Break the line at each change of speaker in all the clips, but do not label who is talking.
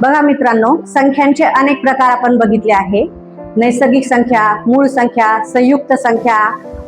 बघा मित्रांनो, संख्यांचे अनेक प्रकार आपण बघितले आहे. नैसर्गिक संख्या, मूळ संख्या, संयुक्त संख्या,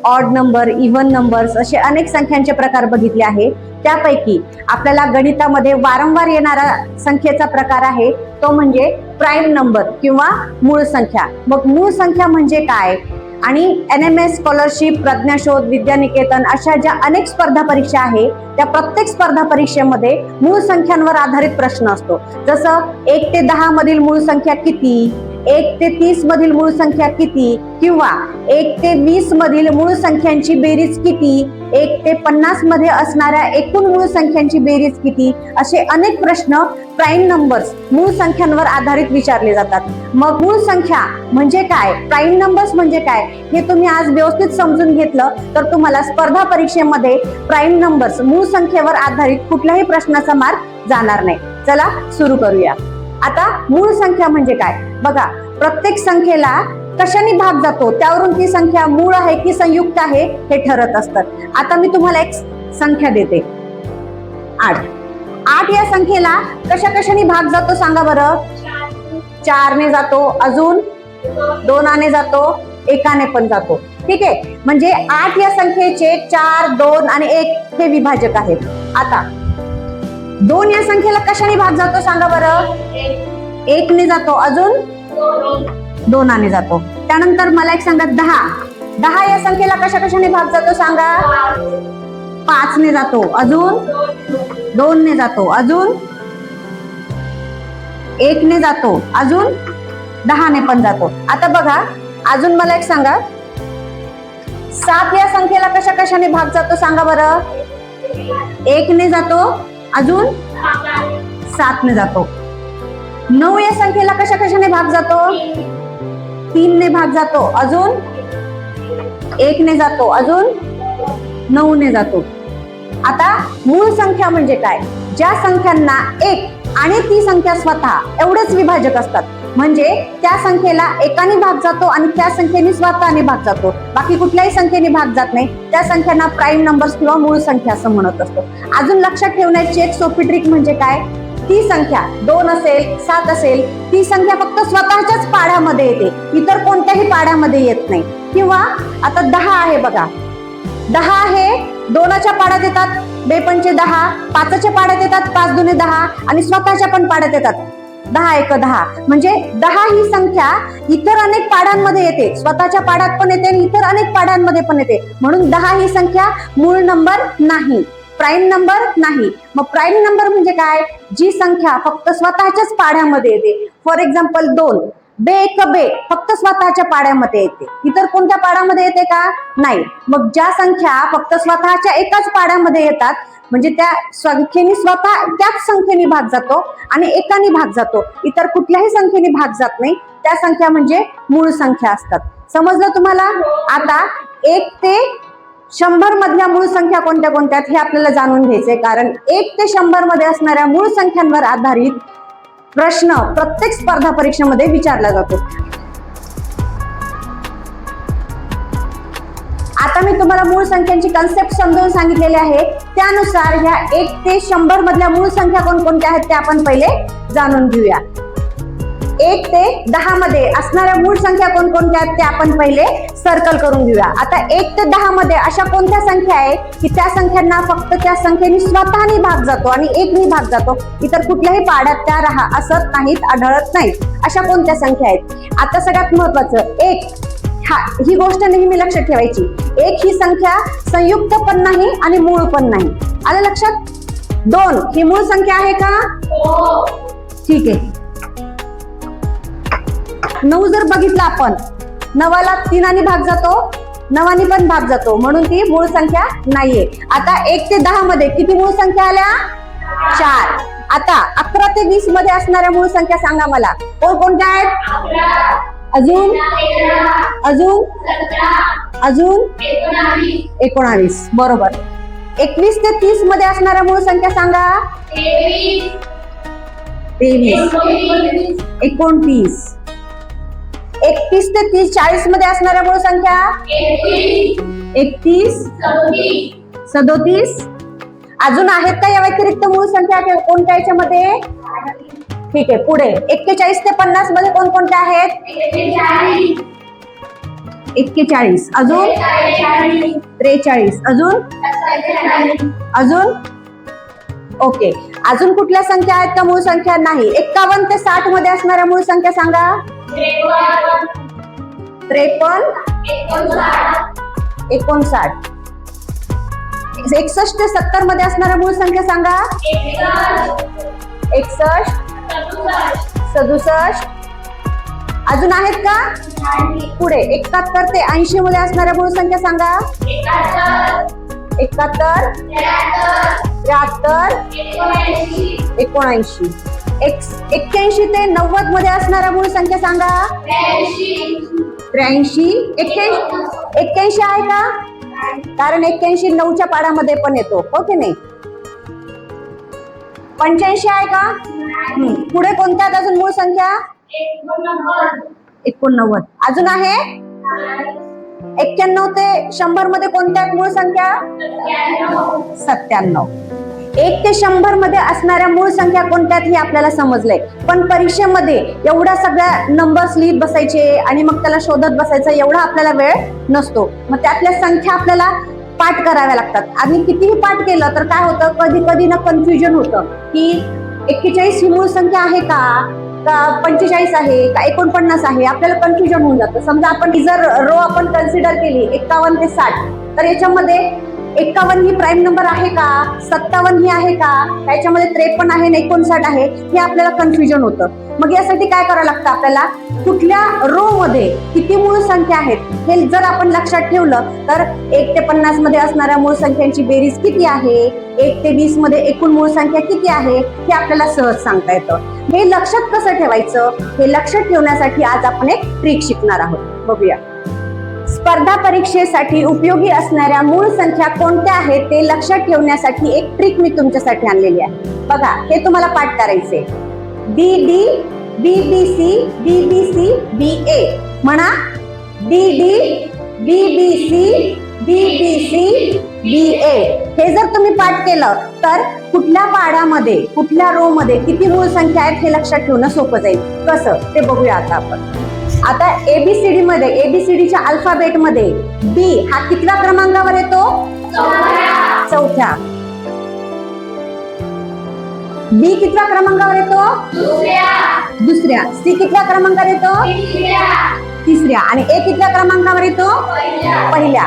ऑड नंबर, इव्हन नंबर्स असे अनेक संख्यांचे प्रकार बघितले आहे. त्यापैकी आपल्याला गणितामध्ये वारंवार येणारा संख्येचा प्रकार आहे तो म्हणजे प्राईम नंबर किंवा मूळ संख्या. मग मूळ संख्या म्हणजे काय? आणि NMS स्कॉलरशिप, प्रज्ञाशोध, विद्यानिकेतन अशा ज्या अनेक स्पर्धा परीक्षा आहे त्या प्रत्येक स्पर्धा परीक्षेमध्ये मूळ संख्यांवर आधारित प्रश्न असतो. जसं 1 ते 10 मधील मूळ संख्या किती, 1 ते 30 मधील मूळ संख्या किती, किंवा 1 ते 20 मधील मूळ संख्यांची बेरीज किती, 1 ते 50 मध्ये असणाऱ्या एकूण मूळ संख्यांची बेरीज किती, असे अनेक प्रश्न प्राईम नंबर्स मूळ संख्यांवर आधारित विचारले जातात. मग मूळ संख्या म्हणजे काय, प्राईम नंबर्स म्हणजे काय, हे तुम्ही आज व्यवस्थित समजून घेतलं तर तुम्हाला स्पर्धा परीक्षेमध्ये प्राईम नंबर्स मूळ संख्येवर आधारित कुठल्याही प्रश्नाचा मार्क जाणार नाही. चला सुरू करूया. आता मूळ संख्या म्हणजे काय बघा. प्रत्येक संख्येला कशाने भाग जातो त्यावरून ती संख्या मूळ आहे की संयुक्त आहे हे ठरत असतं. आता मी तुम्हाला एक संख्या देते, 8. 8 या संख्येला कशा कशाने भाग जातो सांगा बरं. 4 ने जातो, अजून 2 ने जातो, 1 ने पण जातो. ठीक आहे, म्हणजे 8 या संख्येचे 4, 2 आणि 1 हे विभाजक आहेत. आता 2 या संख्येला कशाने भाग जातो सांगा बरं. 1 ने जातो, अजून 2 ने जातो. त्यानंतर मला एक सांगा, 10 या संख्येला कशा कशाने भाग जातो सांगा. 5 ने जातो, अजून 2 ने जातो, अजून 1 ने जातो, अजून 10 ने पण जातो. आता बघा अजून मला एक सांगा, 7 या संख्येला कशा कशाने भाग जातो सांगा बरं. 1 ने जातो, अजून 7 ने जातो. 9 या संख्येला कशा कशाने भाग जातो. 3 ने भाग जातो, अजून 1 ने जातो, अजून 9 ने जातो. आता मूळ संख्या म्हणजे काय, ज्या संख्यांना 1 आणि ती संख्या स्वतः एवढेच विभाजक असतात. म्हणजे त्या संख्येला 1 भाग जातो आणि त्या संख्येने स्वतःने भाग जातो, बाकी कुठल्याही संख्येने भाग जात नाही. त्या संख्यांना प्राईम नंबर्स किंवा मूळ संख्या असं म्हणत असतो. अजून लक्षात ठेवण्याची एक सोपी ट्रिक म्हणजे काय, ती संख्या 2 असेल, 7 असेल, ती संख्या फक्त स्वतःच्याच पाढ्यामध्ये येते, इतर कोणत्याही पाढ्यामध्ये येत नाही. किंवा आता 10 आहे बघा, 10 हे 2च्या पाढ्यात येतात, 2 पंचे 10, 5च्या पाढ्यात येतात, 5 दुने 10 आणि स्वतःच्या पण पाढ्यात येतात, 10 एक 10. म्हणजे 10 ही संख्या इतर अनेक पाढ्यांमध्ये येते, स्वतःच्या पाढ्यात पण येते आणि इतर अनेक पाढ्यांमध्ये पण येते. म्हणून 10 ही संख्या मूळ नंबर नाही, प्राईम नंबर नाही. मग प्राईम नंबर म्हणजे काय, जी संख्या फक्त स्वतःच्याच पाढ्यामध्ये येते. फॉर एक्झाम्पल 2, बे एक बे फक्त स्वतःच्या पाढ्यामध्ये येते, इतर कोणत्या पाढ्यामध्ये येते का, नाही. मग ज्या संख्या फक्त स्वतःच्या एकाच पाढ्यामध्ये येतात म्हणजे त्या संख्येने स्वतः त्याच संख्येने भाग जातो आणि 1 भाग जातो, इतर कुठल्याही संख्येने भाग जात नाही, त्या संख्या म्हणजे मूळ संख्या असतात. समजलं तुम्हाला. आता 1 ते 100 मधल्या मूळ संख्या कोणत्या कोणत्या हे आपल्याला जाणून घ्यायचंय, कारण 1 ते 100 मध्ये असणाऱ्या मूळ संख्यांवर आधारित प्रश्न प्रत्येक स्पर्धा परीक्षेमध्ये विचारला जातो. आता मी तुम्हाला मूळ संख्यांची कन्सेप्ट समजावून सांगितलेली आहे. त्यानुसार ह्या 1 ते 100 मधल्या मूळ संख्या कोणकोणत्या आहेत ते आपण पहिले जाणून घेऊया. 1 ते 10 मध्ये असणाऱ्या मूळ संख्या कोणकोणत्या आहेत ते आपण पहिले सर्कल करून घेऊया. आता 1 ते 10 मध्ये अशा कोणत्या संख्या आहे की त्या संख्यांना फक्त त्या संख्येने स्वतःने भाग जातो आणि 1 भाग जातो, इतर कुठल्याही पाढ्यात त्या असत नाहीत, आढळत नाहीत, अशा कोणत्या संख्या आहेत. आता सगळ्यात महत्वाचं 1, ही गोष्ट नेहमी लक्षात ठेवायची. 1 ही संख्या संयुक्त पण नाही आणि मूळ पण नाही. आलं लक्षात. 2 ही मूळ संख्या आहे का, ठीक आहे. 9 जर बघितलं आपण, 9ला 3 भाग जातो, 9 पण भाग जातो, म्हणून ती मूळ संख्या नाहीये. आता 1 ते 10 मध्ये किती मूळ संख्या आल्या, 4. आता 11 ते 20 मध्ये असणाऱ्या मूळ संख्या सांगा मला, कोणत्या आहेत. अजून 19, बरोबर. 21 ते 30 मध्ये असणाऱ्या मूळ संख्या सांगा. 23, 29. 31 ते 30, 40 मध्ये असणाऱ्या मूळ संख्या 31, 37. अजून आहेत का या व्यतिरिक्त मूळ संख्या कोणत्या याच्यामध्ये. ठीक आहे, पुढे 41 ते 50 मध्ये कोणकोणते आहेत? 41, अजून 43, अजून ओके. अजून कुठल्या संख्या आहेत का मूळ संख्या? नाही. 51 ते 60 मध्ये असणाऱ्या मूळ संख्या सांगा. 53, 59. 61 ते 70 मध्ये असणाऱ्या मूळ संख्या सांगा. 61, 67. अजून आहेत का? पुढे 71 ते 80 मध्ये असणाऱ्या मूळ संख्या सांगा. 71, 73, 79. 81 ते 90 मध्ये असणाऱ्या मूळ संख्या सांगा. 83, 81 आहे का? कारण 81 9च्या पाडामध्ये पण येतो, हो की नाही? 85 आहे का? पुढे कोणत्या अजून मूळ संख्या? 89. अजून आहे? 91 ते 100 मध्ये कोणत्या मूळ संख्या? 97. 1 ते 100 मध्ये असणाऱ्या मूळ संख्या कोणत्यात हे आपल्याला समजलंय. पण परीक्षेमध्ये एवढ्या सगळ्या नंबर्स लिहित बसायचे आणि मग त्याला शोधत बसायचा एवढा आपल्याला वेळ नसतो. मग त्यातल्या संख्या आपल्याला पाठ कराव्या लागतात. आणि कितीही पाठ केलं तर काय होतं, कधी कधी ना कन्फ्युजन होतं की 41 ही मूळ संख्या आहे का 45 आहे का 49 आहे, आपल्याला कन्फ्युजन होऊन जातं. समजा आपण जर रो आपण कन्सिडर केली 51 ते 60, तर याच्यामध्ये 51 ही प्राईम नंबर आहे का, 57 ही आहे का, त्याच्यामध्ये 53 आहे आणि 59 आहे, हे आपल्याला कन्फ्युजन होतं. मग यासाठी काय करावं लागतं आपल्याला, कुठल्या रो मध्ये किती मूळ संख्या आहेत हे जर आपण लक्षात ठेवलं तर 1 ते 50 मध्ये असणाऱ्या मूळ संख्यांची बेरीज किती आहे, 1 ते 20 मध्ये एकूण मूळ संख्या किती आहे हे आपल्याला सहज सांगता येतं. हे लक्षात कसं ठेवायचं, हे लक्षात ठेवण्यासाठी आज आपण एक ट्रिक शिकणार आहोत. बघूया. स्पर्धा परीक्षेसाठी उपयोगी असणाऱ्या मूळ संख्या कोणत्या आहेत ते लक्षात ठेवण्यासाठी एक ट्रिक मी तुमच्यासाठी आणलेली आहे. बघा, हे तुम्हाला पाठ करायचे. DD, BBC, BBC, BA. म्हणा DD, BBC, BBC, BA. हे जर तुम्ही पाठ केलं तर कुठल्या पाढामध्ये कुठल्या रो मध्ये किती मूळ संख्या आहेत हे लक्षात ठेवणं सोपं जाईल. कसं ते बघूया आता आपण. आता ABCD मध्ये ABCDच्या अल्फाबेट मध्ये B हा कितव्या क्रमांकावर येतो? चौथ्या. B कितव्या क्रमांकावर येतो? दुसऱ्या. C कितव्या क्रमांकावर येतो? तिसऱ्या. आणि A कितव्या क्रमांकावर येतो? पहिल्या.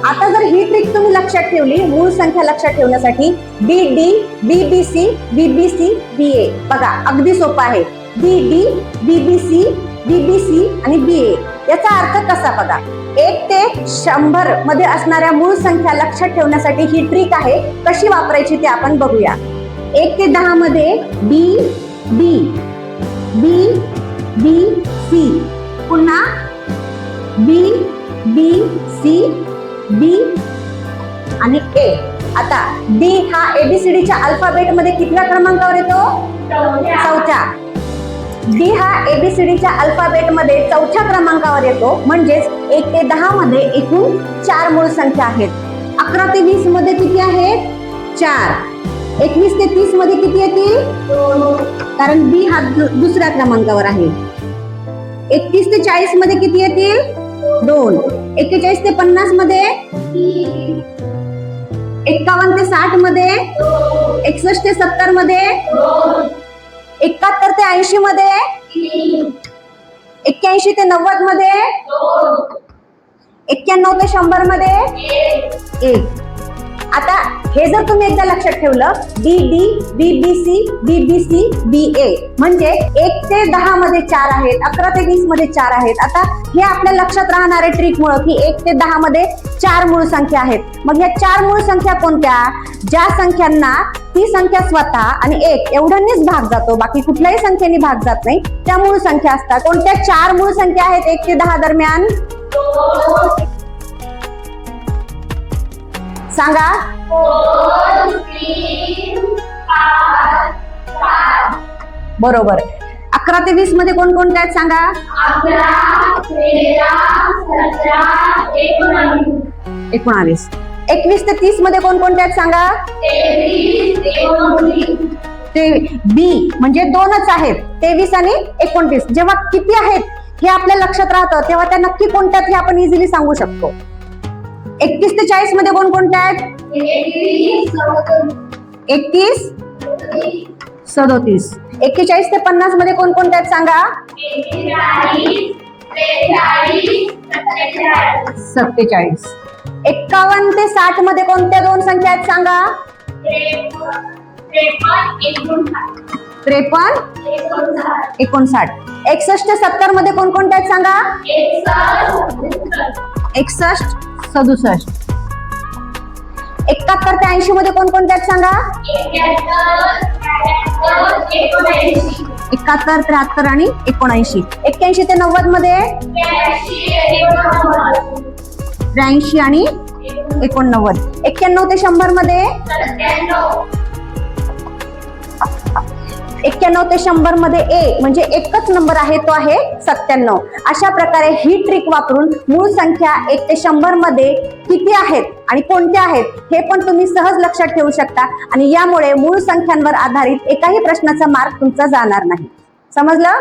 आता जर ही ट्रिक तुम्ही लक्षात ठेवली मूळ संख्या लक्षात ठेवण्यासाठी, DD, BBC, BBC, BA. बघा, अगदी सोपं आहे. DD, BBC, BBC आणि BA. याचा अर्थ कसा बघा. 1 ते 100 मध्ये असणाऱ्या मूळ संख्या लक्षात ठेवण्यासाठी ही ट्रिक आहे. कशी वापरायची ते आपण बघूया. 1 ते 10 मध्ये B, B, B, B, C. पुन्हा B, B, C, B आणि A. आता D हा ABCDच्या अल्फाबेट मध्ये कितव्या क्रमांकावर येतो? चौथ्या. D हा ABCDच्या अल्फाबेट मध्ये चौथ्या क्रमांकावर येतो. म्हणजेच 1 ते 10 मध्ये एकूण 4 मूळ संख्या आहेत. 11 ते 20 मध्ये किती आहेत? 4. 21 ते 30 मध्ये किती येतील? 2. कारण B हा दुसऱ्या क्रमांकावर आहे. 31 ते 40 मध्ये किती येतील? 2. 41 ते 50 मध्ये 51 ते 60 मध्ये 61 ते 70 मध्ये 71 ते 80 मध्ये 81 ते 90 मध्ये 91 ते 100 मध्ये 1. आता हे जर तुम्ही एकदा लक्षात ठेवलं, DD, BBC, BBC, BA म्हणजे 1 ते 10 मध्ये 4 आहेत, 11 ते 20 मध्ये 4 आहेत. आता हे आपल्या लक्षात राहणारे ट्रिक मुळे की 1 ते 10 मध्ये 4 मूळ संख्या आहेत. मग ह्या 4 मूळ संख्या कोणत्या? ज्या संख्यांना ती संख्या स्वतः आणि 1 एवढ्यांनीच भाग जातो, बाकी कुठल्याही संख्येने भाग जात नाही, त्या मूळ संख्या असतात. कोणत्या 4 मूळ संख्या आहेत 1 ते 10 दरम्यान? सांगा. 4, 3, 5, 7. बरोबर. 11 ते 20 मध्ये कोणकोणत्या आहेत सांगा? 11, 13, 17, 19. 21 ते 30 मध्ये कोणकोणत्या आहेत सांगा? 23, 29. ते बी म्हणजे दोनच आहेत, 23 आणि 29. जेव्हा किती आहेत हे आपल्या लक्षात राहतं तेव्हा त्या नक्की कोणत्यात हे आपण इझिली सांगू शकतो. 31 ते 40 मध्ये कोणकोणते आहेत? 31, 37. 41 ते 50 मध्ये कोणकोणते आहेत सांगा? 47. 51 ते 60 मध्ये कोणत्या दोन संख्या आहेत सांगा? 53, 59. 61 ते 70 मध्ये कोणकोणते आहेत सांगा? 61, 67. 71 ते 80 मध्ये कोणकोणते आहेत सांगा? 71, 73 आणि 79. 81 ते 90 मध्ये 83 आणि 89. 91 ते 100 मध्ये 91 ते 100 मध्ये ए म्हणजे एकच नंबर आहे, तो आहे 97. अशा प्रकारे ही ट्रिक वापरून मूळ संख्या 1 ते 100 मध्ये किती आहेत आणि कोणत्या आहेत हे पण तुम्ही सहज लक्षात ठेवू शकता आणि यामुळे मूळ संख्यांवर आधारित एकाही प्रश्नाचा मार्क तुमचा जाणार नाही. समजलं?